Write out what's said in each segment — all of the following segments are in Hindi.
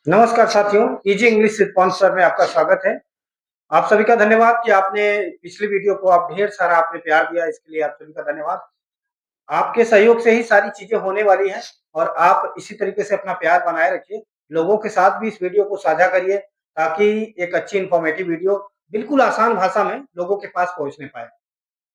नमस्कार साथियों, इजी इंग्लिश विद पॉन्स सर में आपका स्वागत है। आप सभी का धन्यवाद कि आपने पिछली वीडियो को आप ढेर सारा आपने प्यार दिया, इसके लिए आप सभी का धन्यवाद। आपके सहयोग से ही सारी चीज़ें होने वाली हैं और आप इसी तरीके से अपना प्यार बनाए रखिए। लोगों के साथ भी इस वीडियो को साझा करिए ताकि एक अच्छी इन्फॉर्मेटिव वीडियो बिल्कुल आसान भाषा में लोगों के पास पहुँचने पाए।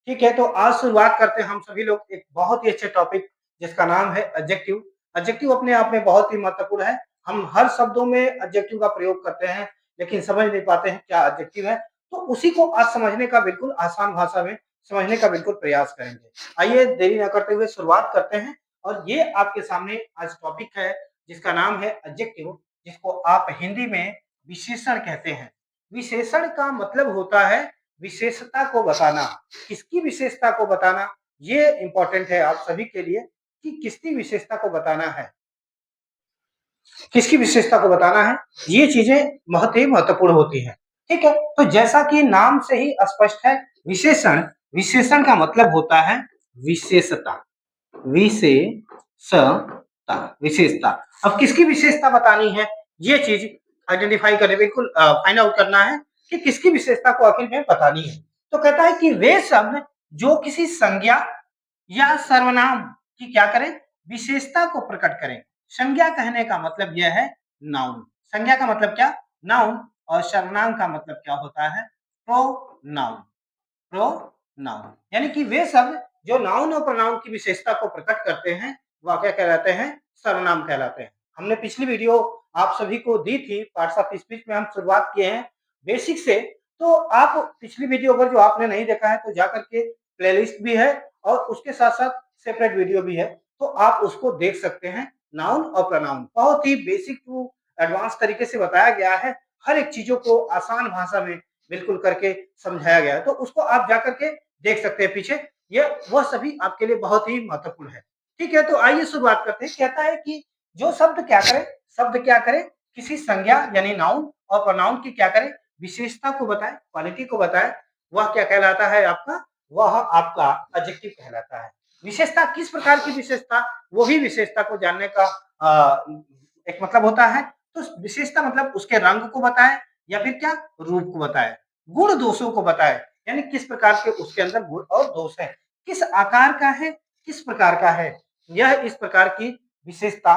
ठीक है, तो आज शुरुआत करते हैं हम सभी लोग एक बहुत ही अच्छे टॉपिक जिसका नाम है एडजेक्टिव। एडजेक्टिव अपने आप में बहुत ही महत्वपूर्ण है। हम हर शब्दों में एडजेक्टिव का प्रयोग करते हैं, लेकिन समझ नहीं पाते हैं क्या एडजेक्टिव है। तो उसी को आज समझने का बिल्कुल आसान भाषा में समझने का बिल्कुल प्रयास करेंगे। आइए देरी न करते हुए शुरुआत करते हैं और ये आपके सामने आज टॉपिक है जिसका नाम है एडजेक्टिव, जिसको आप हिंदी में विशेषण कहते हैं। विशेषण का मतलब होता है विशेषता को बताना। किसकी विशेषता को बताना, ये इंपॉर्टेंट है आप सभी के लिए कि किसकी विशेषता को बताना है, किसकी विशेषता को बताना है। ये चीजें बहुत ही महत्वपूर्ण होती है। ठीक है, तो जैसा कि नाम से ही स्पष्ट है, विशेषण विशेषण का मतलब होता है विशेषता। विशेषता विशेषता। अब किसकी विशेषता बतानी है, ये चीज आइडेंटिफाई करने, बिल्कुल फाइंड आउट करना है कि किसकी विशेषता को आखिर में बतानी है। तो कहता है कि वे शब्द जो किसी संज्ञा या सर्वनाम की क्या करें, विशेषता को प्रकट करें। संज्ञा कहने का मतलब यह है नाउन। संज्ञा का मतलब क्या, नाउन। और सर्वनाम का मतलब क्या होता है, प्रोनाउन। प्रोनाउन यानी कि वे शब्द जो नाउन और प्रोनाउन की विशेषता को प्रकट करते हैं वह क्या कहलाते हैं, सर्वनाम कहलाते हैं। हमने पिछली वीडियो आप सभी को दी थी, पार्ट्स ऑफ स्पीच में हम शुरुआत किए हैं बेसिक से। तो आप पिछली वीडियो अगर जो आपने नहीं देखा है तो जाकर के प्लेलिस्ट भी है और उसके साथ साथ सेपरेट वीडियो भी है, तो आप उसको देख सकते हैं। नाउन और प्रोनाउन बहुत ही बेसिक टू एडवांस तरीके से बताया गया है। हर एक चीजों को आसान भाषा में बिल्कुल करके समझाया गया है, तो उसको आप जाकर के देख सकते हैं पीछे। ये वह सभी आपके लिए बहुत ही महत्वपूर्ण है। ठीक है, तो आइए शुरुआत करते हैं। कहता है कि जो शब्द क्या करे, शब्द क्या करे, किसी संज्ञा यानी नाउन और प्रोनाउन की क्या करे, विशेषता को बताए, क्वालिटी को बताए, वह क्या कहलाता है आपका, वह आपका एडजेक्टिव कहलाता है। विशेषता किस प्रकार की विशेषता, वही विशेषता को जानने का एक मतलब होता है। तो विशेषता मतलब उसके रंग को बताए या फिर क्या, रूप को बताए, गुण दोषों को बताए, यानी किस प्रकार के उसके अंदर गुण और दोष है, किस आकार का है, किस प्रकार का है। यह इस प्रकार की विशेषता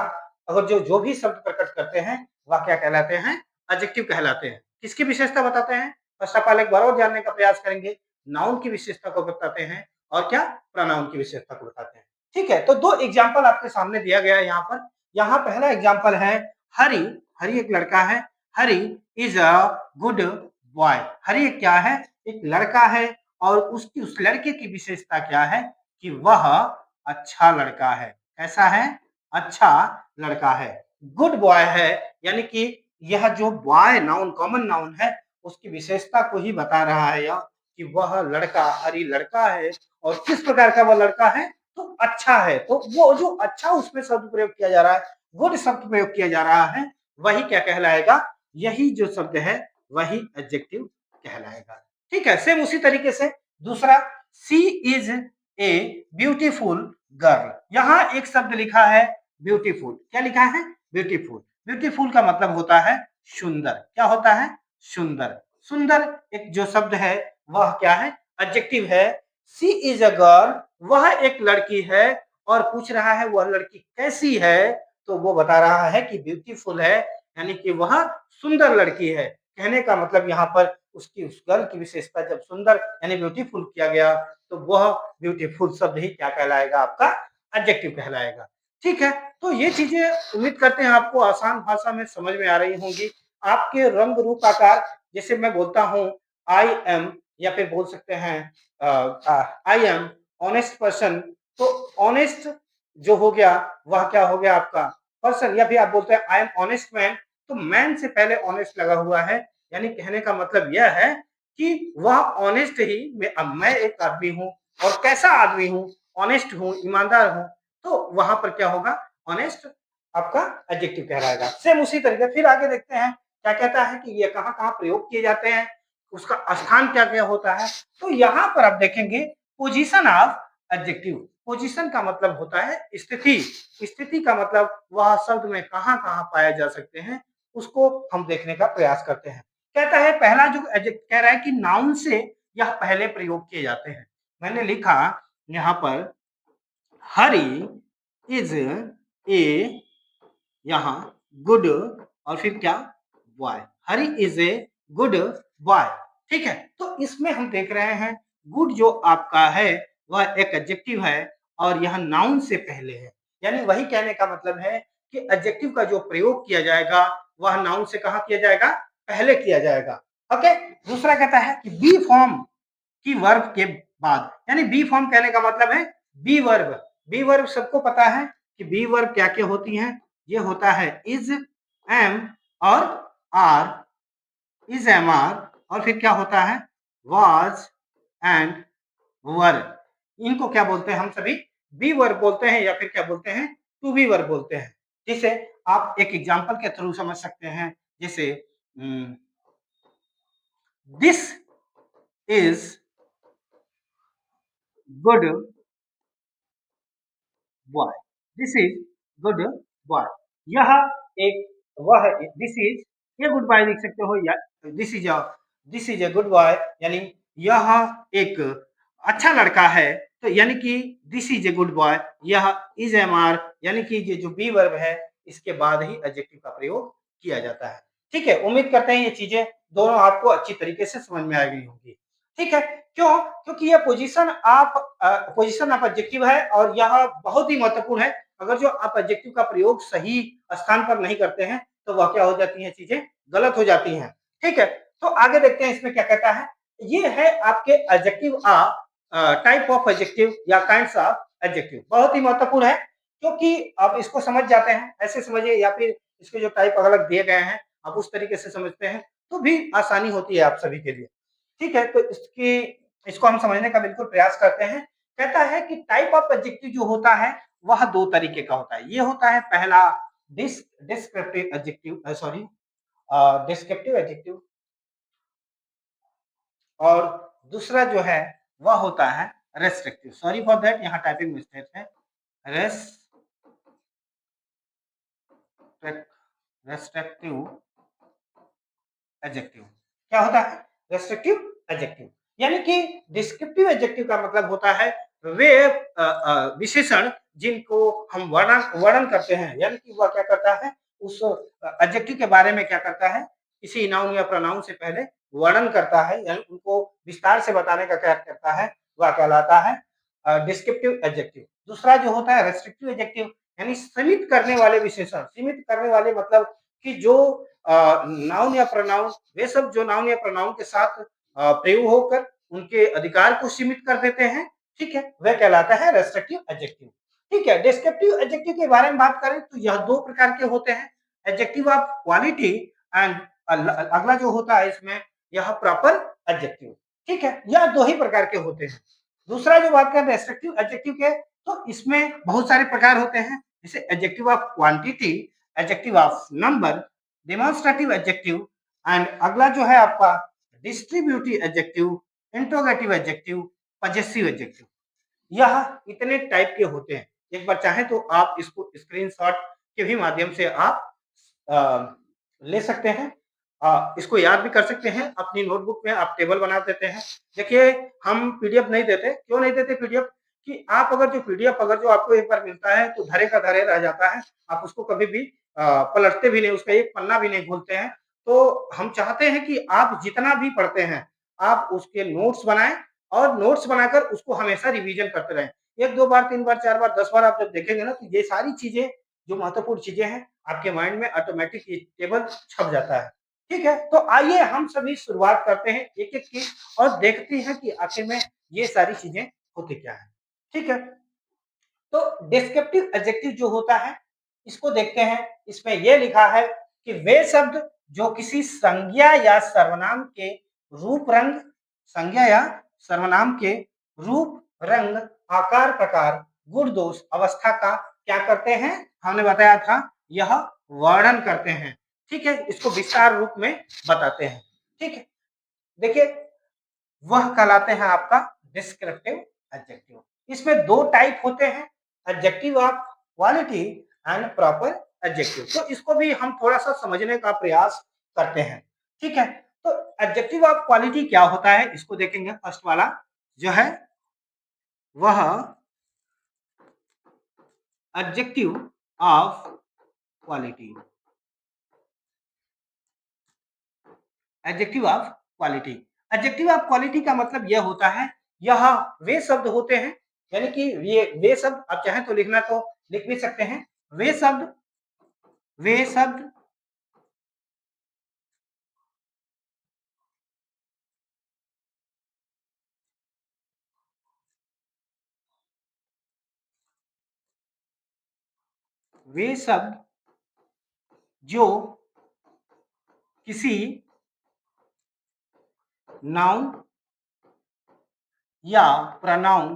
अगर जो जो भी शब्द प्रकट करते हैं वह क्या कहलाते हैं, एडजेक्टिव कहलाते हैं। किसकी विशेषता बताते हैं, फर्स्ट ऑफ ऑल एक बार और जानने का प्रयास करेंगे। नाउन की विशेषता को बताते हैं और क्या, प्रोनाउन की विशेषता को बताते हैं। ठीक है, तो दो एग्जाम्पल आपके सामने दिया गया है यहाँ पर। यहाँ पहला एग्जाम्पल है हरी। हरी एक लड़का है। हरी इज अ गुड बॉय। हरी क्या है, एक लड़का है और उसकी उस लड़के की विशेषता क्या है कि वह अच्छा लड़का है। कैसा है, अच्छा लड़का है। गुड बॉय है, यानी कि यह जो बॉय नाउन कॉमन नाउन है उसकी विशेषता को ही बता रहा है यह कि वह लड़का, हरी लड़का है। और किस प्रकार का वह लड़का है, तो अच्छा है। तो वो जो अच्छा उसमें शब्द प्रयोग किया जा रहा है, गुड शब्द प्रयोग किया जा रहा है, वही क्या कहलाएगा, यही जो शब्द है वही एडजेक्टिव कहलाएगा। ठीक है, सेम उसी तरीके से दूसरा, सी इज ए ब्यूटीफुल गर्ल। यहाँ एक शब्द लिखा है ब्यूटीफुल। क्या लिखा है, ब्यूटीफुल। ब्यूटीफुल का मतलब होता है सुंदर। क्या होता है, सुंदर। सुंदर एक जो शब्द है वह क्या है, एडजेक्टिव है। सी इज अ गर्ल, वह एक लड़की है और पूछ रहा है वह लड़की कैसी है, तो वो बता रहा है कि ब्यूटीफुल है, यानी कि वह सुंदर लड़की है। कहने का मतलब यहाँ पर उसकी उस गर्ल की विशेषता जब सुंदर यानी ब्यूटीफुल किया गया तो वह ब्यूटीफुल शब्द ही क्या कहलाएगा, आपका एडजेक्टिव कहलाएगा। ठीक है, तो ये चीजें उम्मीद करते हैं आपको आसान भाषा में समझ में आ रही होंगी। आपके रंग रूप आकार, जैसे मैं बोलता हूँ आई एम, या फिर बोल सकते हैं आई एम ऑनेस्ट पर्सन, तो ऑनेस्ट जो हो गया वह क्या हो गया आपका पर्सन, या फिर आप बोलते हैं आई एम ऑनेस्ट मैन, तो मैन से पहले ऑनेस्ट लगा हुआ है। यानी कहने का मतलब यह है कि वह ऑनेस्ट ही, मैं एक आदमी हूँ और कैसा आदमी हूँ, ऑनेस्ट हूँ, ईमानदार हूँ, तो वहां पर क्या होगा, ऑनेस्ट आपका एडजेक्टिव कहलाएगा। सेम उसी तरीके फिर आगे देखते हैं क्या कहता है कि ये कहाँ कहाँ प्रयोग किए जाते हैं, उसका स्थान क्या क्या होता है। तो यहाँ पर आप देखेंगे पोजीशन ऑफ एडजेक्टिव। पोजीशन का मतलब होता है स्थिति। स्थिति का मतलब वह शब्द में कहाँ कहाँ पाए जा सकते हैं, उसको हम देखने का प्रयास करते हैं। कहता है पहला जो कह रहा है कि नाउन से यह पहले प्रयोग किए जाते हैं। मैंने लिखा यहाँ पर हरी इज ए यहाँ गुड और फिर क्या boy. Hari is a good boy. ठीक है, तो इसमें हम देख रहे हैं गुड जो आपका है वह एक एडजेक्टिव है और यह नाउन से पहले है। यानी वही कहने का मतलब है कि एडजेक्टिव का जो प्रयोग किया जाएगा वह नाउन से कहाँ किया जाएगा, पहले किया जाएगा। ओके, दूसरा कहता है कि बी फॉर्म की वर्ब के बाद, यानी बी फॉर्म कहने का मतलब है बी वर्ब। बी वर्ब सबको पता है कि बी वर्ब क्या क्या होती हैं। ये होता है इज, एम और आर। इज, एम, आर और फिर क्या होता है वाज एंड वर। इनको क्या बोलते हैं हम सभी, बी वर्ब बोलते हैं या फिर क्या बोलते हैं, टू बी वर्ब बोलते हैं। जिसे आप एक एग्जांपल के थ्रू समझ सकते हैं। जैसे this is good boy. This is good boy. यह एक वह दिस इज, ये गुड बॉय लिख सकते हो या this is a good boy, यानी यह एक अच्छा लड़का है। तो यानी कि this is a good boy, यह इज एम आर, यानी कि ये जो बी वर्ब है इसके बाद ही एडजेक्टिव का प्रयोग किया जाता है। ठीक है, उम्मीद करते हैं ये चीजें दोनों आपको अच्छी तरीके से समझ में आ गई होंगी। ठीक है, क्यों? क्योंकि ये पोजीशन ऑफ एडजेक्टिव है और यह बहुत ही महत्वपूर्ण है। अगर जो आप एडजेक्टिव का प्रयोग सही स्थान पर नहीं करते हैं तो वह क्या हो जाती हैं, चीजें गलत हो जाती हैं। ठीक है, तो आगे देखते हैं इसमें क्या कहता है। ये है आपके एडजेक्टिव टाइप ऑफ एडजेक्टिव या काइंड्स ऑफ एडजेक्टिव। बहुत ही महत्वपूर्ण है क्योंकि आप इसको समझ जाते हैं, ऐसे समझिए या फिर इसके जो टाइप अलग दिए गए हैं आप उस तरीके से समझते हैं तो भी आसानी होती है आप सभी के लिए। ठीक है, तो इसको हम समझने का बिल्कुल प्रयास करते हैं। कहता है कि टाइप ऑफ एडजेक्टिव जो होता है वह दो तरीके का होता है। ये होता है पहला डिस्क्रिप्टिव एडजेक्टिव, डिस्क्रिप्टिव एडजेक्टिव, और दूसरा जो है वह होता है रेस्ट्रिक्टिव। सॉरी फॉर दैट, यहाँ टाइपिंग मिस्टेक है। रेस्ट्रिक्टिव एडजेक्टिव क्या होता है, रेस्ट्रिक्टिव एडजेक्टिव। यानी कि डिस्क्रिप्टिव एडजेक्टिव का मतलब होता है वे विशेषण जिनको हम वर्णन करते हैं। यानी कि वह क्या करता है, उस एडजेक्टिव के बारे में क्या करता है, किसी नाउन या प्रोनाउन से पहले वर्णन करता है, यानी उनको विस्तार से बताने का क्या करता है, वह कहलाता है डिस्क्रिप्टिव एडजेक्टिव। दूसरा जो होता है रेस्ट्रिक्टिव एडजेक्टिव, यानी सीमित करने वाले विशेषण। सीमित करने वाले मतलब कि जो नाउन या प्रोनाउन, वे सब जो नाउन या प्रोनाउन के साथ प्रयोग होकर उनके अधिकार को सीमित कर देते हैं। ठीक है, वह कहलाता है रेस्ट्रिक्टिव एडजेक्टिव। ठीक है, डिस्क्रिप्टिव एडजेक्टिव के बारे में बात करें तो यह दो प्रकार के होते हैं, एडजेक्टिव ऑफ क्वालिटी एंड अगला जो होता है इसमें यह प्रॉपर एडजेक्टिव। ठीक है, यह दो ही प्रकार के होते हैं। दूसरा जो बात करें रेस्ट्रिक्टिव एडजेक्टिव के, तो इसमें बहुत सारे प्रकार होते हैं, जैसे adjective of quantity, adjective of number, demonstrative adjective and अगला जो है आपका distributive adjective, interrogative adjective, possessive adjective. यह इतने टाइप के होते हैं। एक बार चाहे तो आप इसको स्क्रीनशॉट के भी माध्यम से आप ले सकते हैं, इसको याद भी कर सकते हैं। अपनी नोटबुक में आप टेबल बना देते हैं। देखिए, हम पीडीएफ नहीं देते। क्यों नहीं देते पीडीएफ? कि आप अगर जो पीडीएफ अगर जो आपको एक बार मिलता है तो धरे का धरे रह जाता है। आप उसको कभी भी पलटते भी नहीं, उसका एक पन्ना भी नहीं खोलते हैं। तो हम चाहते हैं कि आप जितना भी पढ़ते हैं, आप उसके नोट्स बनाएँ और नोट्स बनाकर उसको हमेशा रिवीजन करते रहें। 1 2 बार, 3 बार, 4 बार, 10 बार आप जब देखेंगे ना तो ये सारी चीज़ें जो महत्वपूर्ण चीज़ें हैं, आपके माइंड में ऑटोमेटिक ये टेबल छप जाता है। ठीक है, तो आइए हम सभी शुरुआत करते हैं एक-एक की और देखते हैं कि आखिर में ये सारी चीज़ें होती क्या हैं। ठीक है? तो डिस्क्रिप्टिव एडजेक्टिव जो होता है, इसको देखते हैं। इसमें ये लिखा है कि वे शब्द जो किसी संज्ञा या सर्वनाम के रूप रंग, संज्ञा या सर्वनाम के रूप, रंग, आकार, प्रकार, गुण, दोष, अवस्था का क्या करते हैं? हमने बताया था यह वर्णन करते हैं। ठीक है? इसको विस्तार रूप में बताते हैं। ठीक है? देखिए, वह कहलाते हैं आपका डिस्क्रिप्टिव एडजेक्टिव। इसमें दो टाइप होते हैं, adjective of quality and proper adjective. तो इसको भी हम थोड़ा-सा समझने का प्रयास करते हैं, ठीक है? तो एडजेक्टिव ऑफ क्वालिटी क्या होता है इसको देखेंगे। फर्स्ट वाला जो है वह adjective of quality, adjective of quality. Adjective of quality का मतलब यह होता है, यह वे शब्द होते हैं, यानी कि ये वे शब्द आप चाहें तो लिखना तो लिख भी सकते हैं। वे शब्द वे शब्द जो किसी नाउन या प्रोनाउन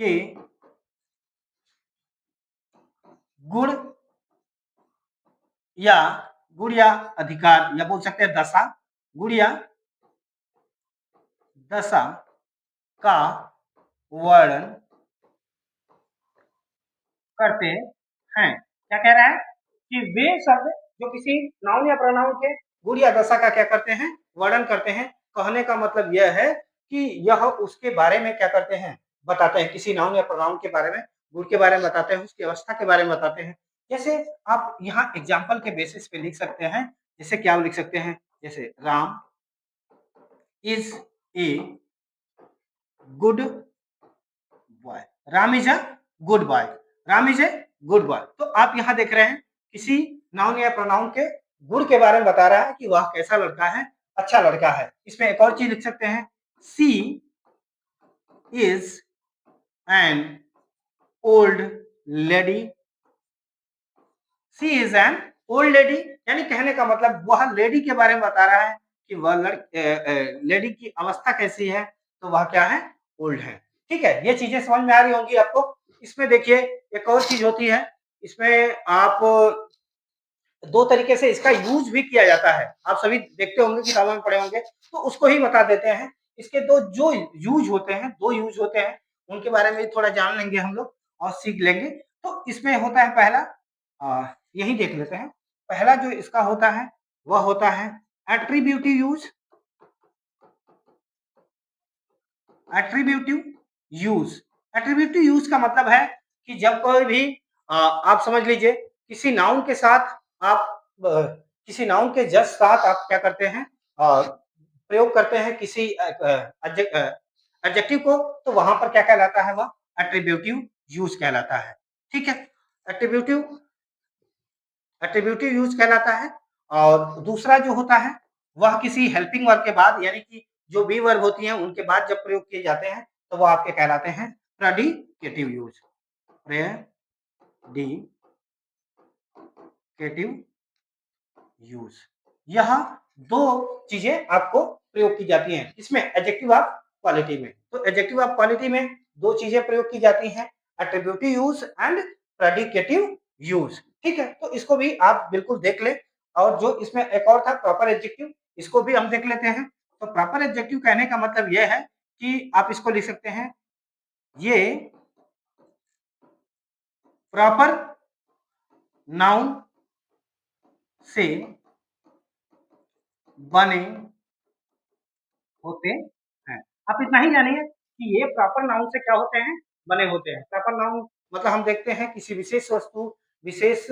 के गुण या अधिकार या बोल सकते हैं दशा, गुण या दशा का वर्णन करते हैं। क्या कह रहा है कि वे शब्द जो किसी नाउन या प्रोनाउन के गुण या दशा का क्या करते हैं, वर्णन करते हैं। कहने का मतलब यह है कि यह उसके बारे में क्या करते हैं, बताते हैं। किसी नाउन या प्रोनाउन के बारे में, गुण के बारे में बताते हैं, उसकी अवस्था के बारे में बताते हैं। जैसे आप यहाँ एग्जाम्पल के बेसिस पे लिख सकते हैं। जैसे क्या लिख सकते हैं, जैसे Ram is a good boy, Ram is a good boy, Ram is a good boy. तो आप यहाँ देख रहे हैं किसी नाउन या प्रोनाउन के गुण के बारे में बता रहा है कि वह कैसा लड़का है, अच्छा लड़का है। इसमें एक और चीज लिख सकते हैं, she is an old lady, she is an old lady, यानी कहने का मतलब वह लेडी के बारे में बता रहा है कि वह लेडी की अवस्था कैसी है, तो वह क्या है, ओल्ड है। ठीक है, ये चीजें समझ में आ रही होंगी आपको। इसमें देखिए एक और चीज होती है, इसमें आप दो तरीके से इसका यूज भी किया जाता है। आप सभी देखते होंगे, किताबों में पढ़े होंगे, तो उसको ही बता देते हैं। इसके दो जो यूज होते हैं, दो यूज होते हैं, उनके बारे में थोड़ा जान लेंगे हम लोग और सीख लेंगे। तो इसमें होता है पहला, यही देख लेते हैं। पहला जो इसका होता है वह होता है attributive use. Attributive use, attributive use का मतलब है कि जब कोई भी आप समझ लीजिए किसी नाउन के साथ आप किसी नाउन के जस्ट साथ आप क्या करते हैं, प्रयोग करते हैं किसी एडजेक्टिव को, तो वहां पर क्या कहलाता है, वह एट्रीब्यूटिव यूज कहलाता है। ठीक है, एट्रीब्यूटिव एट्रीब्यूटिव यूज कहलाता है। और दूसरा जो होता है वह किसी हेल्पिंग वर्ब के बाद, यानी कि जो बी वर्ब होती हैं उनके बाद जब प्रयोग किए जाते हैं तो वो आपके कहलाते हैं प्रेडिकेटिव यूज। प्रेडिकेटिव यूज, यह दो चीजें आपको प्रयोग की जाती हैं इसमें, एडजेक्टिव ऑफ क्वालिटी में। तो एडजेक्टिव ऑफ क्वालिटी में दो चीजें प्रयोग की जाती हैं, attributive use and predicative use. ठीक है, तो इसको भी आप बिल्कुल देख लें। और जो इसमें एक और था प्रॉपर एडजेक्टिव, इसको भी हम देख लेते हैं। तो प्रॉपर एडजेक्टिव कहने का मतलब यह है कि आप इसको लिख सकते हैं, ये प्रॉपर नाउन से बने होते हैं। आप इतना ही जानिए कि ये प्रॉपर नाउन से क्या होते हैं, बने होते हैं। प्रॉपर नाउन मतलब हम देखते हैं किसी विशेष वस्तु, विशेष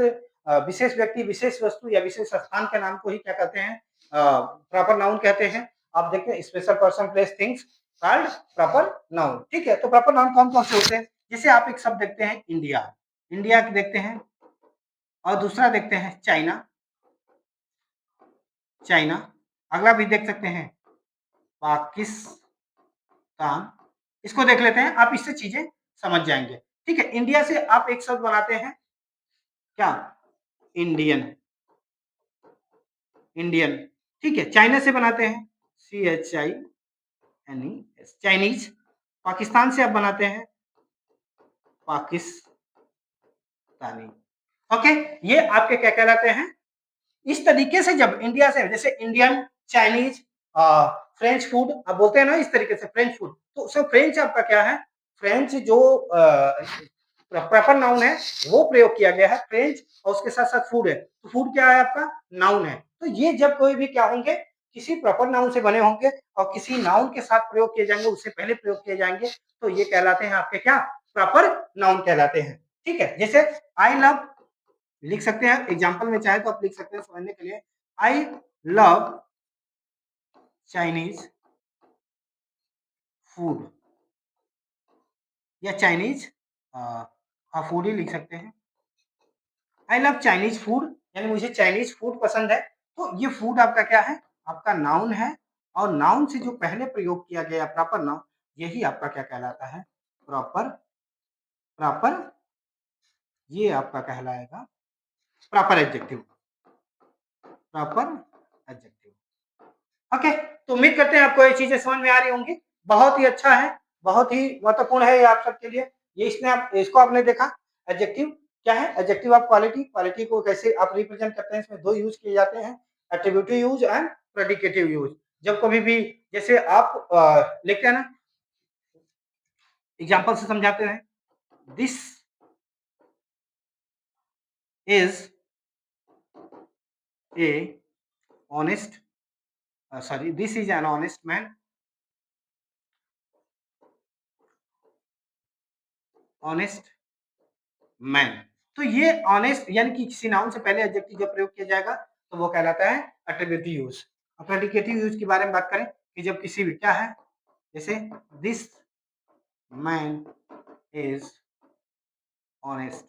विशेष व्यक्ति, विशेष वस्तु या विशेष स्थान के नाम को ही क्या कहते हैं, प्रॉपर नाउन कहते हैं। आप देखते हैं special person, place, things called proper noun. ठीक है, तो प्रॉपर नाउन कौन-कौन से होते हैं? जैसे आप एक शब्द देखते हैं इंडिया, इंडिया के देखते हैं, और दूसरा देखते हैं चाइना, चाइना। अगला भी देख सकते हैं पाकिस्तान। इसको देख लेते हैं, आप इससे चीजें समझ जाएंगे। ठीक है, इंडिया से आप एक शब्द बनाते हैं क्या, इंडियन, इंडियन। ठीक है, चाइना से बनाते हैं CHINES, चाइनीज। पाकिस्तान से आप बनाते हैं पाकिस्तानी। ओके, ये आपके क्या कहलाते हैं। इस तरीके से जब इंडिया से, जैसे इंडियन, चाइनीज, फ्रेंच फूड आप बोलते हैं ना, इस तरीके से फ्रेंच फूड, तो उसमें फ्रेंच आपका क्या है, फ्रेंच जो प्रॉपर नाउन है वो प्रयोग किया गया है। फ्रेंच और उसके साथ साथ फूड है, तो फूड क्या है आपका नाउन है। तो ये जब कोई भी क्या होंगे किसी प्रॉपर नाउन से बने होंगे और किसी नाउन के साथ प्रयोग किए जाएंगे, उससे पहले प्रयोग किए जाएंगे, तो ये कहलाते हैं आपके क्या प्रॉपर नाउन कहलाते हैं। ठीक है, जैसे आई लव लिख सकते हैं एग्जाम्पल में, चाहे तो आप लिख सकते हैं समझने के लिए, आई लव चाइनीज फूड या चाइनीज फूड ही लिख सकते हैं। आई लव चाइनीज फूड यानी मुझे चाइनीज फूड पसंद है। तो ये फूड आपका क्या है, आपका नाउन है, और नाउन से जो पहले प्रयोग किया गया प्रॉपर नाउन, यही आपका क्या कहलाता है प्रॉपर प्रॉपर ये आपका कहलाएगा proper adjective, proper adjective. Okay, तो उम्मीद करते हैं आपको ये चीजें समझ में आ रही होंगी। बहुत ही अच्छा है, बहुत ही महत्वपूर्ण है ये आप सबके लिए। ये इसने आप इसको आपने देखा एडजेक्टिव क्या है, एडजेक्टिव ऑफ क्वालिटी, क्वालिटी को कैसे आप रिप्रेजेंट करते हैं, इसमें दो यूज किए जाते हैं, attributive use and predicative use. जब कभी भी जैसे आप लिखते हैं ना, एग्जाम्पल से समझाते हैं, this is A honest sorry this is an honest man, honest man. तो ये ऑनेस्ट यानी कि किसी नाउन से पहले एडजेक्टिव जब प्रयोग किया जाएगा तो वो कहलाता है एट्रीब्यूटिव यूज। प्रेडिकेटिव यूज के बारे में बात करें कि जब किसी भी क्या है, जैसे दिस मैन इज ऑनेस्ट।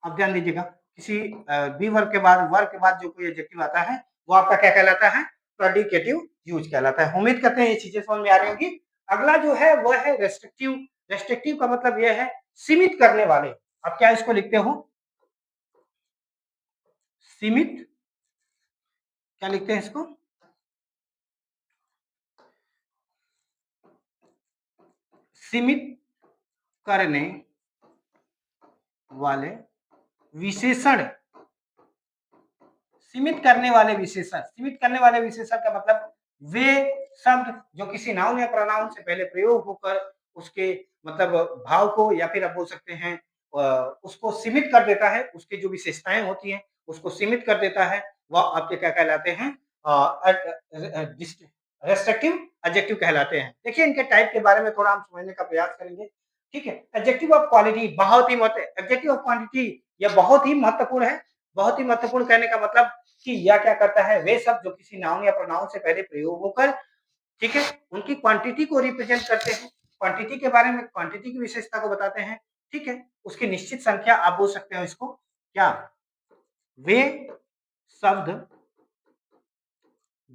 अब ध्यान दीजिएगा किसी बी वर्ग के बाद जो कोई एडजेक्टिव आता है वो आपका क्या कहलाता है, प्रेडिकेटिव यूज कहलाता है। उम्मीद करते हैं ये चीजें समझ में आ रही होंगी। अगला जो है वह है रेस्ट्रिक्टिव। रेस्ट्रिक्टिव का मतलब यह है सीमित करने वाले। अब क्या इसको लिखते हो, सीमित, क्या लिखते हैं इसको, सीमित करने वाले विशेषण, सीमित करने वाले विशेषण। सीमित करने वाले विशेषण का मतलब वे शब्द जो किसी नाउन या प्रोनाउन से पहले प्रयोग होकर उसके मतलब भाव को या फिर आप बोल सकते हैं उसको सीमित कर देता है, उसकी जो विशेषताएं होती हैं उसको सीमित कर देता है, वह आपके क्या कहलाते हैं, रेस्ट्रिक्टिव एडजेक्टिव कहलाते हैं। देखिए इनके टाइप के बारे में थोड़ा हम समझने का प्रयास करेंगे। ठीक है, एडजेक्टिव ऑफ क्वालिटी बहुत ही एडजेक्टिव ऑफ क्वांटिटी यह बहुत ही महत्वपूर्ण है। बहुत ही महत्वपूर्ण कहने का मतलब कि यह क्या करता है, वे शब्द जो किसी नाउन या प्रोनाउन से पहले प्रयोग होकर, ठीक है, उनकी क्वांटिटी को रिप्रेजेंट करते हैं। क्वांटिटी के बारे में, क्वांटिटी की विशेषता को बताते हैं। ठीक है, उसकी निश्चित संख्या आप बोल सकते हो इसको क्या, वे शब्द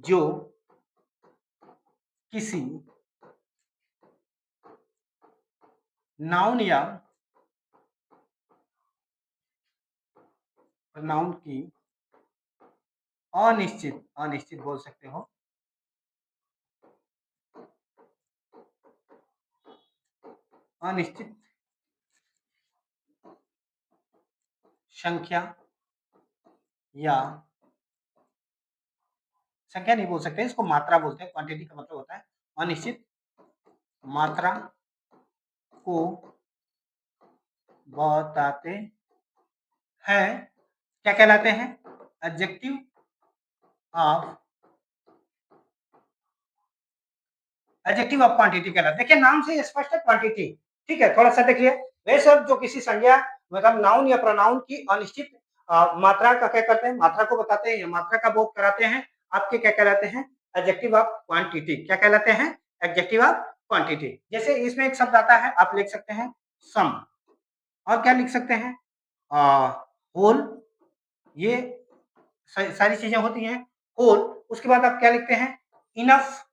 जो किसी नाउन या प्रोनाउन की अनिश्चित, अनिश्चित बोल सकते हो, अनिश्चित संख्या या संख्या नहीं बोल सकते, इसको मात्रा बोलते हैं। क्वांटिटी का मतलब होता है अनिश्चित मात्रा को बताते हैं, क्या कहलाते हैं, adjective of, adjective of quantity कहलाते हैं। देखिए नाम से स्पष्ट है क्वांटिटी। ठीक है, थोड़ा सा देखिए, वे शब्द जो किसी संज्ञा मतलब नाउन या प्रोनाउन की अनिश्चित मात्रा का क्या करते हैं, मात्रा को बताते हैं या मात्रा का बोध कराते हैं, आपके क्या कहलाते हैं, एडजेक्टिव ऑफ क्वांटिटी। क्या कहलाते हैं, एडजेक्टिव ऑफ क्वांटिटी। जैसे इसमें एक शब्द आता है, आप लिख सकते हैं सम, और क्या लिख सकते हैं होल, ये सारी चीजें होती हैं होल। उसके बाद आप क्या लिखते हैं, इनफ,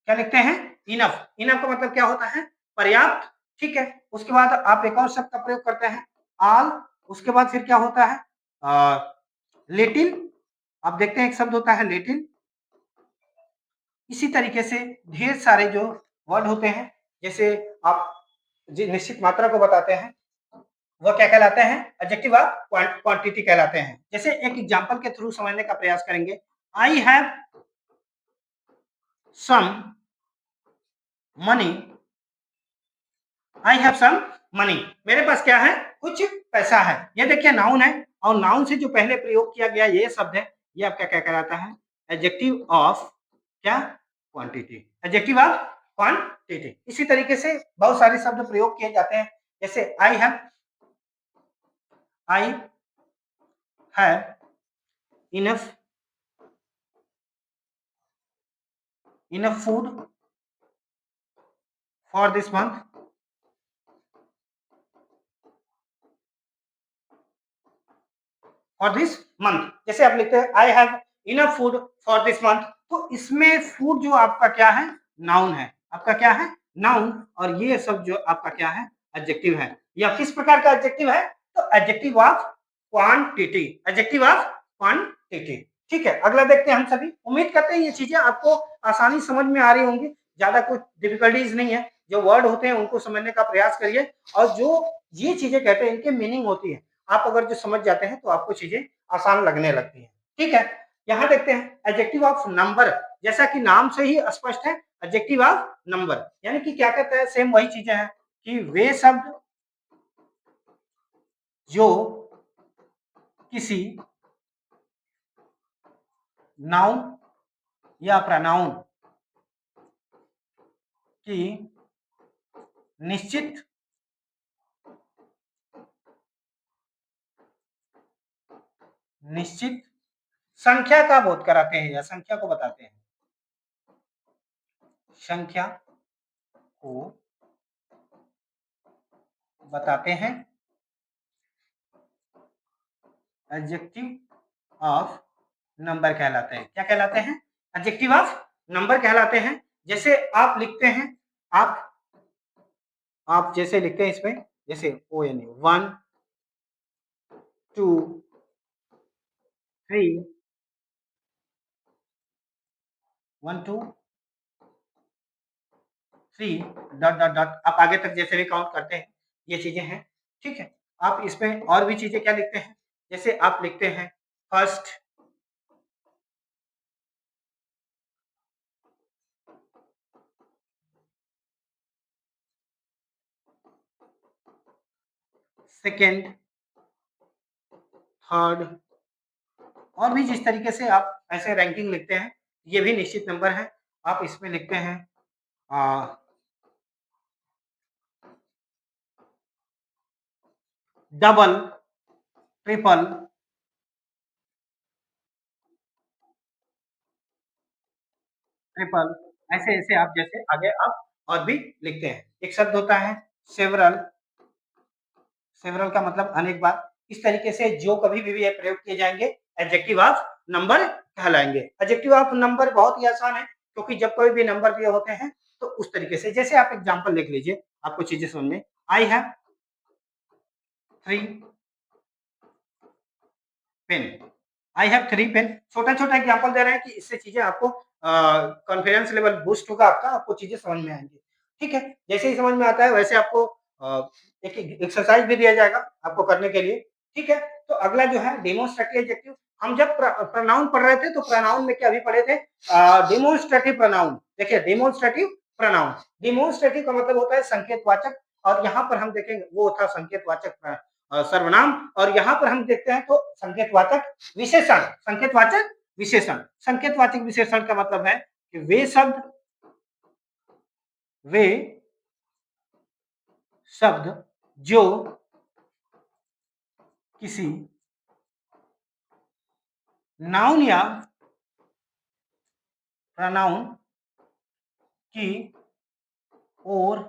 क्या लिखते हैं, इनफ। इनफ का मतलब क्या होता है, पर्याप्त। ठीक है, उसके बाद आप एक और शब्द का प्रयोग करते हैं ऑल। उसके बाद फिर क्या होता है लिटिल, आप देखते हैं एक शब्द होता है लिटिल। इसी तरीके से ढेर सारे जो वर्ड होते हैं, जैसे आप निश्चित मात्रा को बताते हैं, वह क्या कहलाते हैं, एडजेक्टिव ऑफ क्वांटिटी कहलाते हैं। जैसे एक एग्जांपल के थ्रू समझने का प्रयास करेंगे, I have some money I have some money, मेरे पास क्या है, कुछ पैसा है। ये देखिए नाउन है, और नाउन से जो पहले प्रयोग किया गया ये शब्द है, ये आपका क्या कहलाता है, एडजेक्टिव ऑफ क्या, क्वांटिटी, एडजेक्टिव ऑफ क्वांटिटी। इसी तरीके से बहुत सारे शब्द प्रयोग किए जाते हैं, जैसे I have enough food for this month, for this month. जैसे आप लिखते हैं I have enough food for this month, तो इसमें फूड जो आपका क्या है, नाउन है, आपका क्या है, नाउन, और ये सब जो आपका क्या है, एडजेक्टिव है। या किस प्रकार का एडजेक्टिव है, तो adjective of quantity, adjective of quantity. ठीक है, अगला देखते हैं हम सभी। उम्मीद करते हैं ये चीजें आपको आसानी समझ में आ रही होंगी, ज्यादा कुछ डिफिकल्टीज नहीं है। जो वर्ड होते हैं उनको समझने का प्रयास करिए, और जो ये चीजें कहते हैं इनके मीनिंग होती है, आप अगर जो समझ जाते हैं तो आपको चीजें आसान लगने लगती हैं। ठीक है, यहाँ देखते हैं एडजेक्टिव ऑफ नंबर, जैसा कि नाम से ही स्पष्ट है, एडजेक्टिव ऑफ नंबर यानी कि क्या कहते हैं, सेम वही चीजें हैं कि वे शब्द जो किसी नाउन या प्रनाउन की निश्चित निश्चित संख्या का बोध कराते हैं या संख्या को बताते हैं, संख्या को बताते हैं, एडजेक्टिव ऑफ नंबर कहलाते हैं। क्या कहलाते हैं, एडजेक्टिव ऑफ नंबर कहलाते हैं। जैसे आप लिखते हैं, आप जैसे लिखते हैं इसमें, जैसे ओ यानी 1 2 3 1 2 3 डॉट डॉट डॉट, आप आगे तक जैसे भी काउंट करते हैं, ये चीजें हैं। ठीक है, आप इसमें और भी चीजें क्या लिखते हैं, जैसे आप लिखते हैं फर्स्ट, सेकेंड, थर्ड, और भी जिस तरीके से आप ऐसे रैंकिंग लिखते हैं, ये भी निश्चित नंबर है। आप इसमें लिखते हैं डबल, ट्रिपल, ट्रिपल, ऐसे ऐसे आप जैसे आगे आप और भी लिखते हैं। एक शब्द होता है सेवरल, सेवरल का मतलब अनेक बार। इस तरीके से जो कभी भी ये प्रयोग किए जाएंगे, एडजेक्टिव ऑफ नंबर कहलाएंगे। एडजेक्टिव ऑफ नंबर बहुत ही आसान है, क्योंकि जब कोई भी नंबर दिए होते हैं तो उस तरीके से, जैसे आप एग्जांपल लिख लीजिए, आपको चीजें समझ में, I have 3 pen, I have 3 pen. छोटा छोटा एग्जांपल दे रहे हैं कि इससे चीजें आपको कॉन्फिडेंस लेवल बूस्ट होगा आपका, आपको चीजें समझ में आएंगी। ठीक है, जैसे ही समझ में आता है वैसे आपको एक एक्सरसाइज भी दिया जाएगा आपको करने के लिए। ठीक है, तो अगला जो है डेमोन्स्ट्रेटिव एडजेक्टिव। हम जब प्रोनाउन पढ़ रहे थे तो प्रोनाउन में क्या अभी पढ़े थे, डेमोन्स्ट्रेटिव प्रोनाउन। देखिए डेमोन्स्ट्रेटिव प्रोनाउन, डेमोन्स्ट्रेटिव का मतलब होता है संकेतवाचक, और यहाँ पर हम देखेंगे वो था संकेतवाचक सर्वनाम, और यहाँ पर हम देखते हैं तो संकेतवाचक विशेषण, संकेतवाचक विशेषण। संकेतवाचक विशेषण का मतलब है कि वे शब्द जो किसी नाउन या प्रोनाउन की ओर,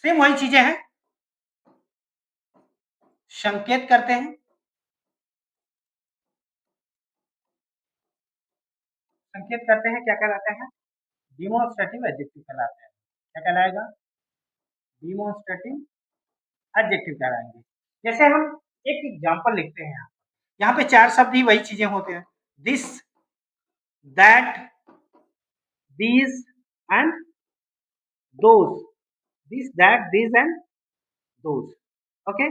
सेम वही चीजें हैं, संकेत करते हैं, संकेत करते हैं, क्या कहलाते हैं, डिमोन्स्ट्रेटिव एडजेक्टिव कहलाते हैं। क्या कहलाएगा, डिमोन्स्ट्रेटिव एडजेक्टिव कहलाएंगे। जैसे हम एक एग्जांपल लिखते हैं, यहाँ पे 4 शब्द ही वही चीजें होते हैं, this, that, these and those, this that these and those, okay,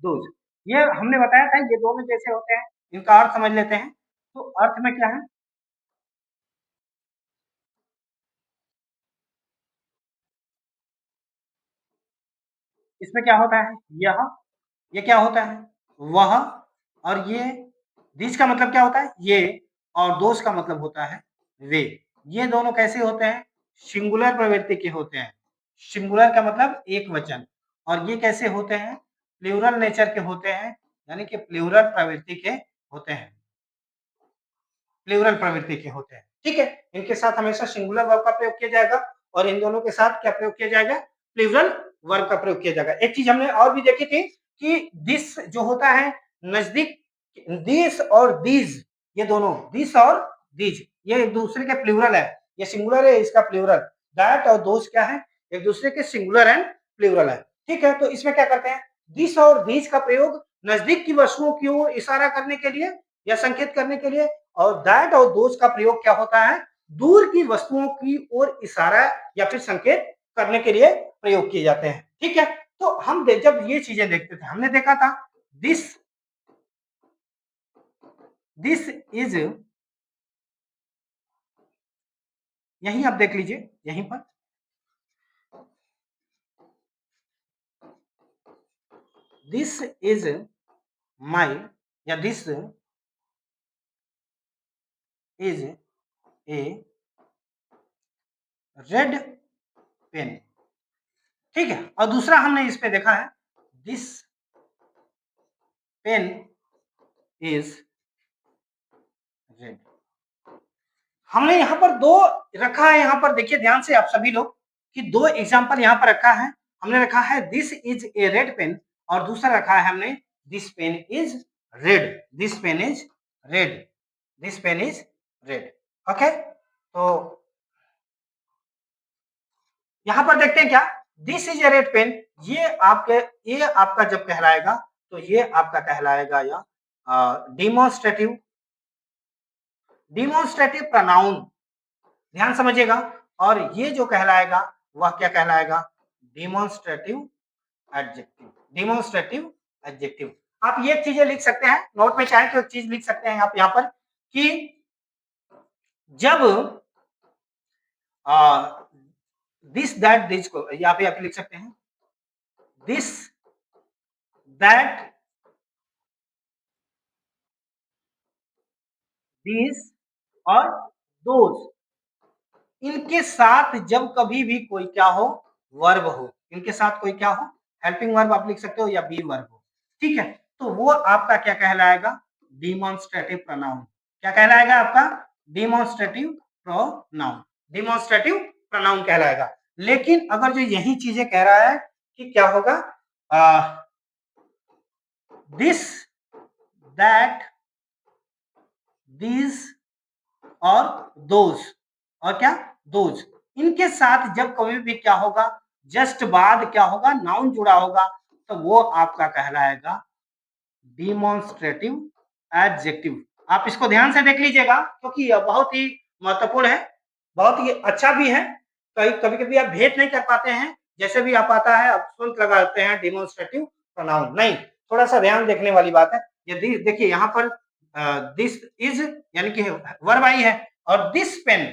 those. ये हमने बताया था ये दोनों जैसे होते हैं, इनका अर्थ समझ लेते हैं। तो अर्थ में क्या है, इसमें क्या होता है, यह, ये क्या होता है, वह, और ये दिस का मतलब क्या होता है, ये, और दोष का मतलब होता है वे। ये दोनों कैसे होते हैं, सिंगुलर प्रवृत्ति के होते हैं। सिंगुलर का मतलब एक वचन, और ये कैसे होते हैं, प्लूरल नेचर के होते हैं, यानी कि प्लूरल प्रवृत्ति के होते हैं, प्लूरल प्रवृत्ति के होते हैं। ठीक है, इनके साथ हमेशा सिंगुलर वर्ब का प्रयोग किया जाएगा, और इन दोनों के साथ क्या प्रयोग किया जाएगा, प्लूरल वर्ब का प्रयोग किया जाएगा। एक चीज हमने और भी देखी थी कि दिस जो होता है नजदीक, दिस और दीज, ये दोनों दिस और दीज ये एक दूसरे के प्लूरल है, ये सिंगुलर है, इसका प्लूरल। दैट और दोस क्या है, एक दूसरे के सिंगुलर एंड प्लूरल है। ठीक है, तो इसमें क्या करते हैं, दिस और दीज का प्रयोग नजदीक की वस्तुओं की ओर इशारा करने के लिए या संकेत करने के लिए, और दैट और दोस का प्रयोग क्या होता है, दूर की वस्तुओं की ओर इशारा या फिर संकेत करने के लिए प्रयोग किए जाते हैं। ठीक है, तो हम जब ये चीजें देखते थे, हमने देखा था दिस, दिस इज, यहीं आप देख लीजिए, यहीं पर दिस इज माई, या this is a red pen. ठीक है, और दूसरा हमने इस पे देखा है दिस पेन इज रेड। हमने यहाँ पर दो रखा है, यहाँ पर देखिए ध्यान से आप सभी लोग कि दो एग्जाम्पल यहाँ पर रखा है। हमने रखा है this is a red pen, और दूसरा रखा है हमने this pen is red, this pen is red, this pen is red. Okay, तो यहाँ पर देखते हैं क्या, this is a red pen, ये आपका जब कहलाएगा तो ये आपका कहलाएगा या डिमोन्स्ट्रेटिव, डिमोन्स्ट्रेटिव प्रोनाउन, ध्यान समझिएगा। और ये जो कहलाएगा वह क्या कहलाएगा, डिमोन्स्ट्रेटिव एडजेक्टिव, डिमोन्स्ट्रेटिव एडजेक्टिव। आप ये चीजें लिख सकते हैं नोट में, चाहे तो एक चीज लिख सकते हैं आप यहाँ पर कि जब दिस दैट दिस को यहाँ पे आप लिख सकते हैं दिस दैट दिस और दोज, इनके साथ जब कभी भी कोई क्या हो, वर्ब हो, इनके साथ कोई क्या हो, हेल्पिंग वर्ब आप लिख सकते हो या बी वर्ब हो। ठीक है, तो वो आपका क्या कहलाएगा, डिमोन्स्ट्रेटिव प्रोनाउन। क्या कहलाएगा आपका, डिमोन्स्ट्रेटिव प्रोनाउन, डिमोन्स्ट्रेटिव प्रोनाउन कहलाएगा। लेकिन अगर जो यही चीजें कह रहा है कि क्या होगा, दिस दैट दिस और दोज, और क्या, दोज, इनके साथ जब कभी भी क्या होगा, जस्ट बाद क्या होगा, नाउन जुड़ा होगा, तो वो आपका कहलाएगा डिमोन्स्ट्रेटिव एडजेक्टिव। आप इसको ध्यान से देख लीजिएगा क्योंकि यह बहुत ही महत्वपूर्ण है, बहुत ही अच्छा भी है। कभी कभी आप भेद नहीं कर पाते हैं, जैसे भी आप आता है आप तुरंत लगाते हैं डिमोन्स्ट्रेटिव प्रोनाउन, नहीं, थोड़ा सा ध्यान देखने वाली बात है। यदि देखिए यहाँ पर दिस इज यानी कि वर्ब आई है, और दिस पेन,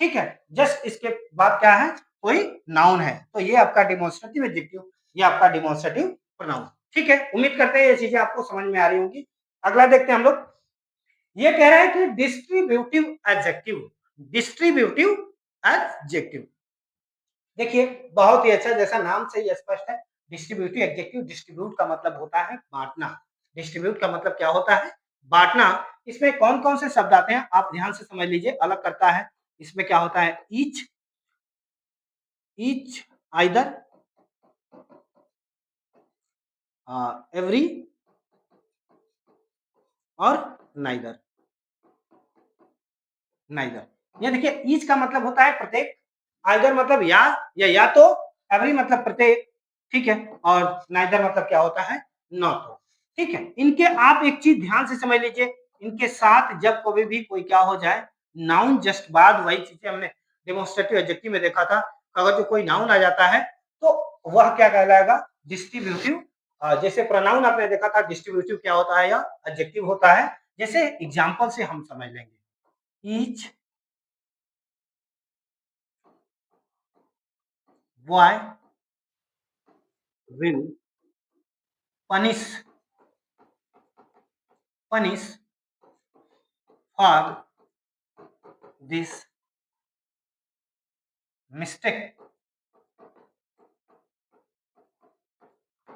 ठीक है, जस्ट इसके बाद क्या है, कोई नाउन है, तो ये आपका डिमोन्स्ट्रेटिव एडजेक्टिव, ये आपका डिमोन्स्ट्रेटिव प्रोनाउन। ठीक है, उम्मीद करते हैं ये चीजें आपको समझ में आ रही होंगी। अगला देखते हैं हम लोग, ये कह रहा है कि डिस्ट्रीब्यूटिव एडजेक्टिव, डिस्ट्रीब्यूटिव एडजेक्टिव, देखिए बहुत ही अच्छा, जैसा नाम से ही स्पष्ट है, डिस्ट्रीब्यूटिव एडजेक्टिव, डिस्ट्रीब्यूट का मतलब होता है बांटना, डिस्ट्रीब्यूट का मतलब क्या होता है, बांटना। इसमें कौन कौन से शब्द आते हैं आप ध्यान से समझ लीजिए, अलग करता है। इसमें क्या होता है, ईच, ईच, आइदर, एवरी और नाइदर, नाइदर। ये देखिए ईच का मतलब होता है प्रत्येक, आइदर मतलब या तो, एवरी मतलब प्रत्येक, ठीक है, और नाइदर मतलब क्या होता है, न तो। ठीक है, इनके आप एक चीज ध्यान से समझ लीजिए, इनके साथ जब कभी भी कोई क्या हो जाए, नाउन जस्ट बाद, वही चीजें हमने डेमोन्स्ट्रेटिव एडजेक्टिव में देखा था, अगर जो कोई नाउन आ जाता है तो वह क्या कहलाएगा, डिस्ट्रीब्यूटिव। जैसे प्रोनाउन आपने देखा था, डिस्ट्रीब्यूटिव क्या होता है या एडजेक्टिव होता है, जैसे एग्जांपल से हम समझ लेंगे, each boy will punish for this mistake।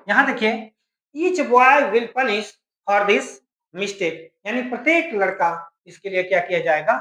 यहां देखिए, each boy will punish for this mistake, यानी प्रत्येक लड़का इसके लिए क्या किया जाएगा,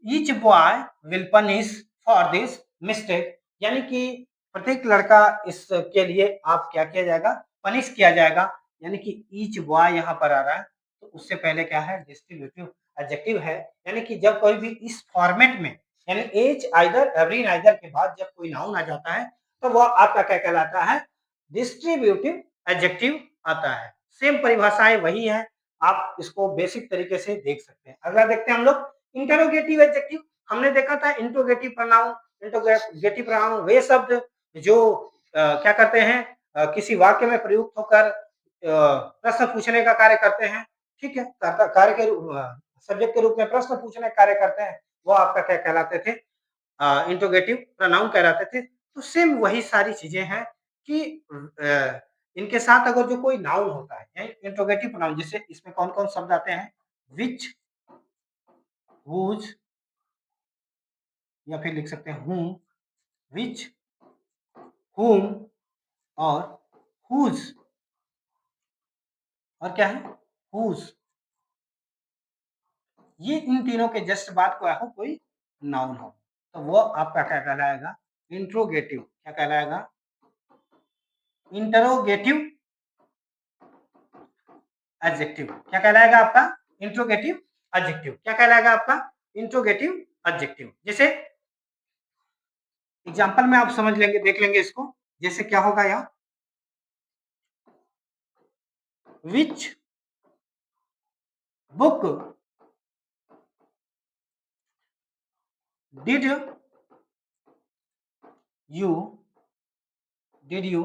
each boy will punish for this mistake, यानी कि प्रत्येक लड़का इसके लिए आप क्या किया जाएगा, पनिश किया जाएगा। यानी कि ईच बॉय यहाँ पर आ रहा है, तो उससे पहले क्या है, डिस्ट्रीब्यूटिव एडजेक्टिव है। यानी कि जब कोई भी इस फॉर्मेट में, यानी एच आइदर एवरी नाइदर के बाद जब कोई नाउन आ जाता है, तो वह आपका क्या कहलाता है, डिस्ट्रीब्यूटिव एडजेक्टिव आता है। सेम परिभाषाएं वही है, आप इसको बेसिक तरीके से देख सकते हैं। अगला देखते हैं हम लोग, इंटरोगेटिव एडजेक्टिव। हमने देखा था इंट्रोगेटिव प्रोनाउन। इंट्रोगेटिव प्रोनाउन वे शब्द जो क्या करते हैं, किसी वाक्य में प्रयुक्त होकर प्रश्न पूछने का कार्य करते हैं। ठीक है, कार्य के सब्जेक्ट के रूप में प्रश्न पूछने का कार्य करते हैं, वो आपका क्या कहलाते थे, इंट्रोगेटिव प्रोनाउन कहलाते थे। तो सेम वही सारी चीजें हैं कि इनके साथ अगर जो कोई नाउन होता है, इंट्रोगेटिव प्रोनाउन, जैसे इसमें कौन कौन शब्द आते हैं, विच, हुज, या फिर लिख सकते हैं हूम, विच, whom और whose, और क्या है, whose। ये इन तीनों के जस्ट बाद को हो कोई नाउन हो, तो वो आपका क्या कहलाएगा, इंट्रोगेटिव। क्या कहलाएगा, इंटरोगेटिव एडजेक्टिव। क्या कहलाएगा आपका, इंट्रोगेटिव एडजेक्टिव। क्या कहलाएगा आपका, इंट्रोगेटिव एडजेक्टिव। जैसे एग्जांपल में आप समझ लेंगे, देख लेंगे इसको। जैसे क्या होगा यहाँ, which book did you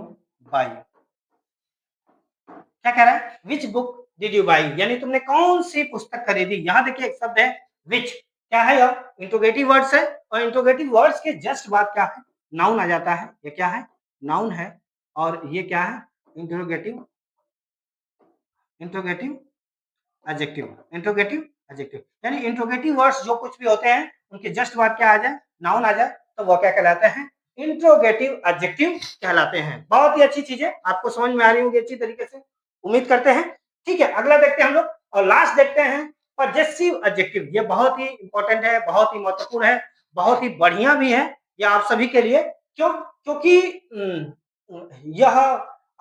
by. क्या कह रहा है, which book did you by, यानी तुमने कौन सी पुस्तक खरीदी। यहाँ देखिए एक शब्द है विच, क्या है यह, इंट्रोगेटिव वर्ड्स है, और इंट्रोगेटिव वर्ड्स के जस्ट बाद क्या है, नाउन आ जाता है। ये क्या है, नाउन है, और ये क्या है, interrogative interrogative adjective. Interrogative adjective यानी इंट्रोगेटिव वर्ड्स जो कुछ भी होते हैं, उनके जस्ट बाद क्या आ जाए, नाउन आ जाए, तो वो क्या कहलाते हैं, इंट्रोगेटिव एडजेक्टिव कहलाते हैं। बहुत ही अच्छी चीजें आपको समझ में आ रही होंगी अच्छी तरीके से, उम्मीद करते हैं। ठीक है, अगला देखते हैं हम लोग, और लास्ट देखते हैं पजेसिव एडजेक्टिव। ये बहुत ही इंपॉर्टेंट है, बहुत ही महत्वपूर्ण है, बहुत ही बढ़िया भी है ये आप सभी के लिए। क्योंकि यह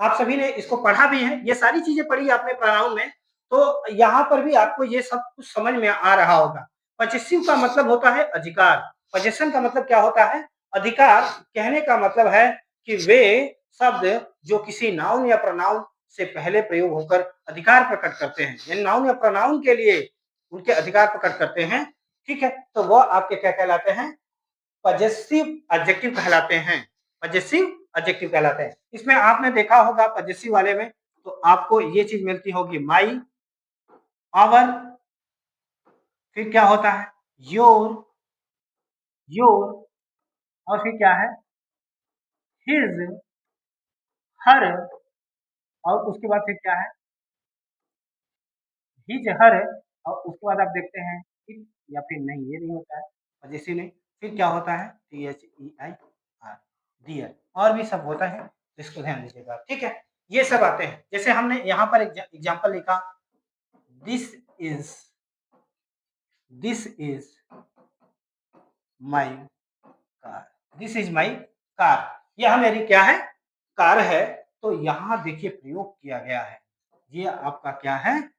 आप सभी ने इसको पढ़ा भी है, ये सारी चीजें पढ़ी आपने प्रोनाउन में, तो यहाँ पर भी आपको ये सब कुछ समझ में आ रहा होगा। पजेसिव का मतलब होता है अधिकार। पजेशन का मतलब क्या होता है, अधिकार। कहने का मतलब है कि वे शब्द जो किसी नाउन या प्रोनाउन से पहले प्रयोग होकर अधिकार प्रकट करते हैं, यानी नाउन या प्रोनाउन के लिए उनके अधिकार प्रकट करते हैं। ठीक है, तो वह आपके क्या कहलाते हैं, पजेसिव एडजेक्टिव कहलाते हैं। पजेसिव एडजेक्टिव कहलाते हैं। इसमें आपने देखा होगा पजेसिव वाले में, तो आपको ये चीज मिलती होगी, माई, आवर, फिर क्या होता है, योर, और फिर क्या है, हिज, हर, और उसके बाद फिर क्या है, हिज, हर, और उसके बाद आप देखते हैं इट, या फिर नहीं ये नहीं होता है, पजेसिव नहीं। फिर क्या होता है, THEIR, डियर, और भी सब होता है, इसको ध्यान दीजिएगा। ठीक है, ये सब आते हैं। जैसे हमने यहाँ पर एग्जाम्पल लिखा, this is this is my car, this is my car, यह मेरी क्या है, कार है। तो यहाँ देखिए प्रयोग किया गया है, ये आपका क्या है,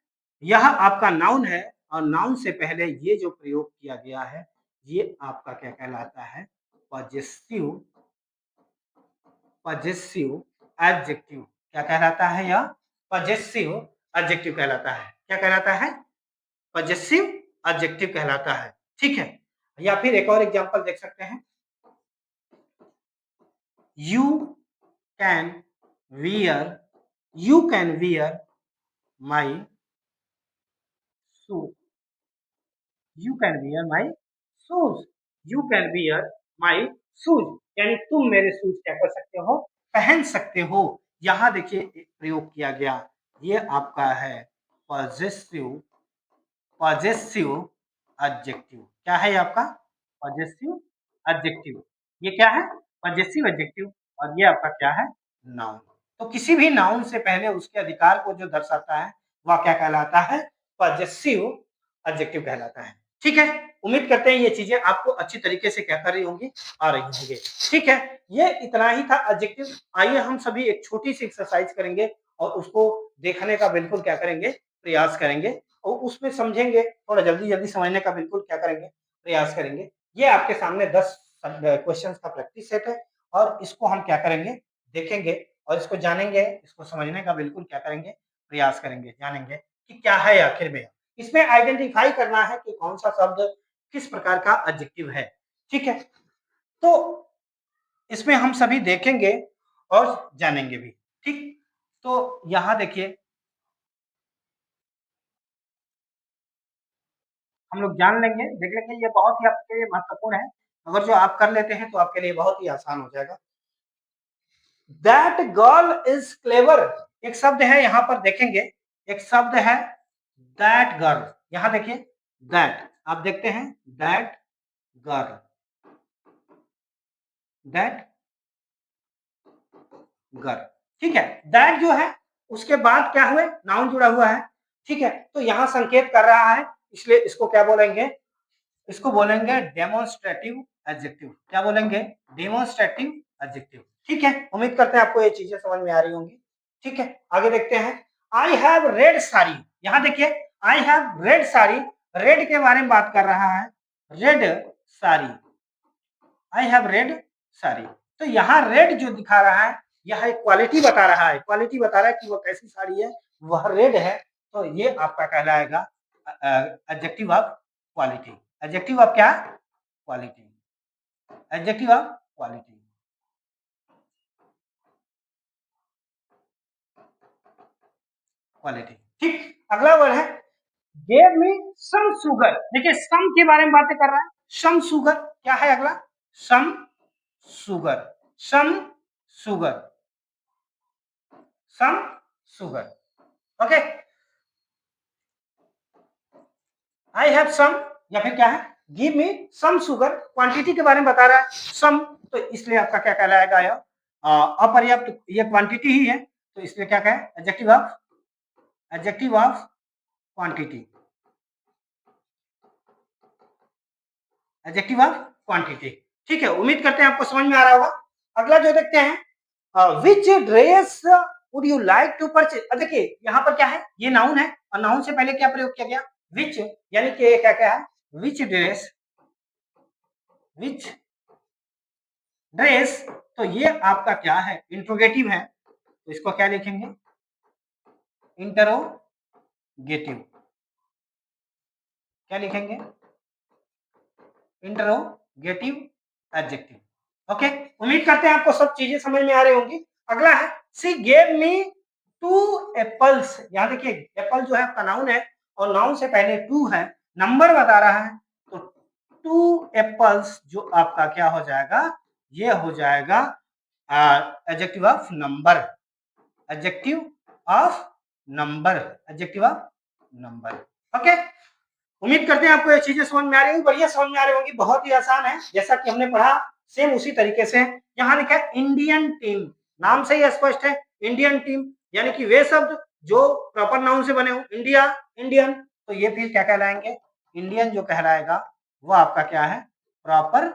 यह आपका नाउन है, और नाउन से पहले ये जो प्रयोग किया गया है, ये आपका क्या कहलाता है, पजेसिव पजेसिव एडजेक्टिव। क्या कहलाता है यह, पजेसिव एडजेक्टिव कहलाता है। क्या कहलाता है, पजेसिव एडजेक्टिव कहलाता है। ठीक है, या फिर एक और एग्जांपल देख सकते हैं, you can wear my shoes, you can wear my shoes, you can wear my shoes, यानी तुम मेरे शूज क्या कर सकते हो, पहन सकते हो। यहाँ देखिए एक प्रयोग किया गया, ये आपका है पॉजेसिव पॉजेसिव एडजेक्टिव। क्या है ये आपका? Possessive adjective. ये क्या है? Possessive adjective. और ये आपका क्या है? नाउन। तो किसी भी नाउन से पहले उसके अधिकार को जो दर्शाता है, वह क्या कहलाता है? पॉजेसिव एडजेक्टिव कहलाता है। ठीक है? उम्मीद करते हैं ये चीजें आपको अच्छी तरीके से क्या कर रही होंगी, आ रही होंगी। ठीक है? ये इतना ही था एडजेक्टिव। आइए हम सभी एक छोटी-सी एक्सरसाइज करेंगे और उसको देखने का बिल्कुल क्या करेंगे, प्रयास करेंगे और उसमें समझेंगे, थोड़ा जल्दी-जल्दी समझने का बिल्कुल क्या करेंगे, प्रयास करेंगे। ये आपके सामने 10 क्वेश्चंस का प्रैक्टिस सेट है और इसको हम क्या करेंगे, देखेंगे और इसको जानेंगे, इसको समझने का बिल्कुल क्या करेंगे, प्रयास करेंगे, जानेंगे कि क्या है आखिर में। इसमें आइडेंटिफाई करना है कि कौन-सा शब्द किस प्रकार का एडजेक्टिव है। ठीक है? तो इसमें हम सभी देखेंगे और जानेंगे भी। ठीक? तो यहाँ देखिए हम लोग जान लेंगे, देख लेंगे, ये बहुत ही आपके लिए महत्वपूर्ण है। अगर जो आप कर लेते हैं तो आपके लिए बहुत ही आसान हो जाएगा। दैट गर्ल इज क्लेवर, एक शब्द है यहाँ पर देखेंगे, एक शब्द है दैट गर्ल। यहाँ देखिए दैट, आप देखते हैं दैट गर्ल, दैट गर्ल। ठीक है? दैट जो है उसके बाद क्या हुए, नाउन जुड़ा हुआ है। ठीक है? तो यहाँ संकेत कर रहा है, इसलिए इसको क्या बोलेंगे, इसको बोलेंगे डेमोन्स्ट्रेटिव एडजेक्टिव। क्या बोलेंगे? Demonstrative adjective. ठीक है? उम्मीद करते हैं आपको ये चीजें समझ में आ रही होंगी। ठीक है? आगे देखते हैं। I have read sari. यहाँ देखिए I have read sari, red के बारे में बात कर रहा है। Red sari, I have read sari. तो यहाँ रेड जो दिखा रहा है, यह एक क्वालिटी बता रहा है, क्वालिटी बता रहा है कि वह कैसी साड़ी है, वह रेड है। तो ये आपका कहलाएगा adjective of quality. Adjective of क्या? Quality. Adjective of quality, quality. ठीक, अगला वर्ड है गेव मी सम शुगर। देखिए सम के बारे में बातें कर रहा है, सम शुगर। क्या है अगला? Some sugar, some sugar, some sugar. Okay, I have some या फिर क्या है, give me some sugar, quantity के बारे में बता रहा है सम, तो इसलिए आपका क्या कहलाएगा यह अपर्याप्त, ये क्वांटिटी ही है, तो इसलिए क्या कहें, adjective of quantity, adjective of quantity. ठीक है, उम्मीद करते हैं आपको समझ में आ रहा होगा। अगला जो देखते हैं, which dress would you like to purchase. देखिए यहाँ पर क्या है, ये नाउन है और नाउन से पहले क्या प्रयोग किया गया, विच, यानी कि क्या क्या है, विच ड्रेस, विच ड्रेस। तो ये आपका क्या है, इंट्रोगेटिव है, तो इसको क्या लिखेंगे, इंटरोगेटिव। क्या लिखेंगे, इंटरोगेटिव एडजेक्टिव। ओके, उम्मीद करते हैं आपको सब चीजें समझ में आ रही होंगी। अगला है she gave me two apples. यहाँ देखिए एप्पल जो है आपका नाउन है और नाउन से पहले टू है, नंबर बता रहा है, तो टू एप्पल्स जो आपका क्या हो जाएगा, ये हो जाएगा adjective of number, adjective of number, adjective of number. Okay, उम्मीद करते हैं आपको ये चीजें समझ में आ रही होंगी, बढ़िया समझ में आ रही होंगी, बहुत ही आसान है, जैसा कि हमने पढ़ा सेम उसी तरीके से। यहाँ लिखा है इंडियन टीम, नाम से ही स्पष्ट है, इंडियन टीम, यानी कि वे शब्द जो प्रॉपर नाउन से बने हो, इंडिया, इंडियन, तो ये फिर क्या कहलाएंगे, इंडियन जो कहलाएगा वो आपका क्या है, प्रॉपर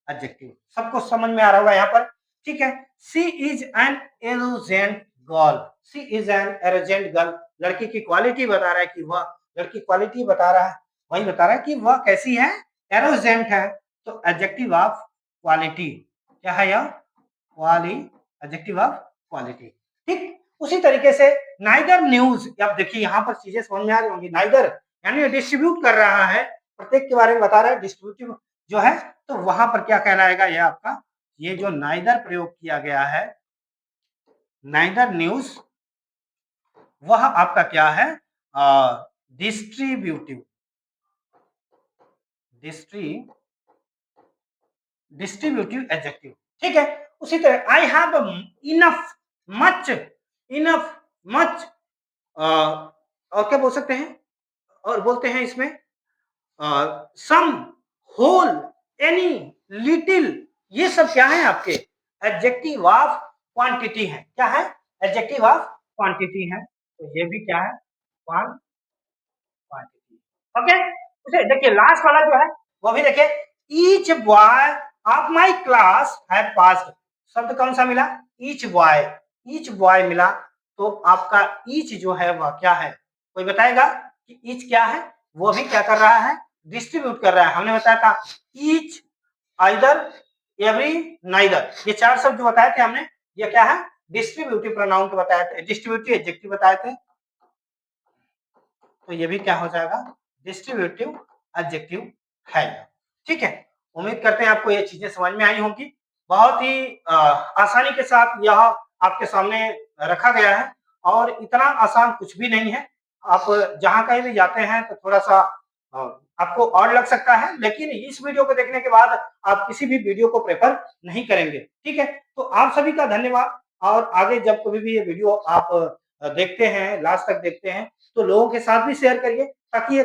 एडजेक्टिव। सबको समझ में आ रहा होगा यहाँ पर। ठीक है, she is an arrogant girl, she is an arrogant girl, लड़की की क्वालिटी बता रहा है कि वह, लड़की क्वालिटी बता रहा है, वही बता रहा है कि वह कैसी है, एरोजेंट है, तो एडजेक्टिव ऑफ क्वालिटी क्या है, यह क्वाली, एडजेक्टिव ऑफ क्वालिटी। ठीक, उसी तरीके से नाइदर न्यूज, अब देखिए यहाँ पर चीजें समझ में आ रही होंगी, नाइदर यानी डिस्ट्रीब्यूट कर रहा है, प्रत्येक के बारे में बता रहा है, डिस्ट्रीब्यूटिव जो है, तो वहां पर क्या कहलाएगा, यह आपका, ये जो नाइदर प्रयोग किया गया है, नाइदर न्यूज, वह आपका क्या है, डिस्ट्रीब्यूटिव, डिस्ट्रीब्यूटिव एडजेक्टिव। ठीक है, उसी तरह I have enough, much, enough, much, और क्या बोल सकते हैं? और बोलते हैं इसमें सम, होल, एनी, लिटिल, ये सब क्या है आपके एडजेक्टिव ऑफ क्वांटिटी है। क्या है? एडजेक्टिव ऑफ क्वांटिटी है। तो ये भी क्या है? क्वांटिटी। ओके, उसे देखिए लास्ट वाला जो है वो भी देखिए, each boy of my class have passed. शब्द कौन सा मिला? Each boy. ईच बॉय मिला। तो आपका ईच जो है वह क्या है? कोई बताएगा कि ईच क्या है? वो भी क्या कर रहा है? डिस्ट्रीब्यूट कर रहा है। हमने बताया था ईच, आइदर, एवरी, नाइदर, ये चार शब्द जो बताए थे हमने, ये क्या है? डिस्ट्रीब्यूटिव प्रोनाउन के बताए थे, डिस्ट्रीब्यूटिव एडजेक्टिव बताए थे। तो ये भी क्या हो जाएगा? डिस्ट्रीब्यूटिव एडजेक्टिव है। ठीक है, उम्मीद करते हैं आपको ये चीजें समझ में आई होंगी। बहुत ही आसानी के साथ यह आपके सामने रखा गया है और इतना आसान कुछ भी नहीं है। आप जहां कहीं भी जाते हैं तो थोड़ा सा अ, आपको और लग सकता है, लेकिन इस वीडियो को देखने के बाद आप किसी भी वीडियो को प्रेफर नहीं करेंगे। ठीक है, तो आप सभी का धन्यवाद। और आगे जब कभी भी ये वीडियो आप देखते हैं, लास्ट तक देखते हैं, तो लोगों के साथ भी शेयर करिए ताकि ये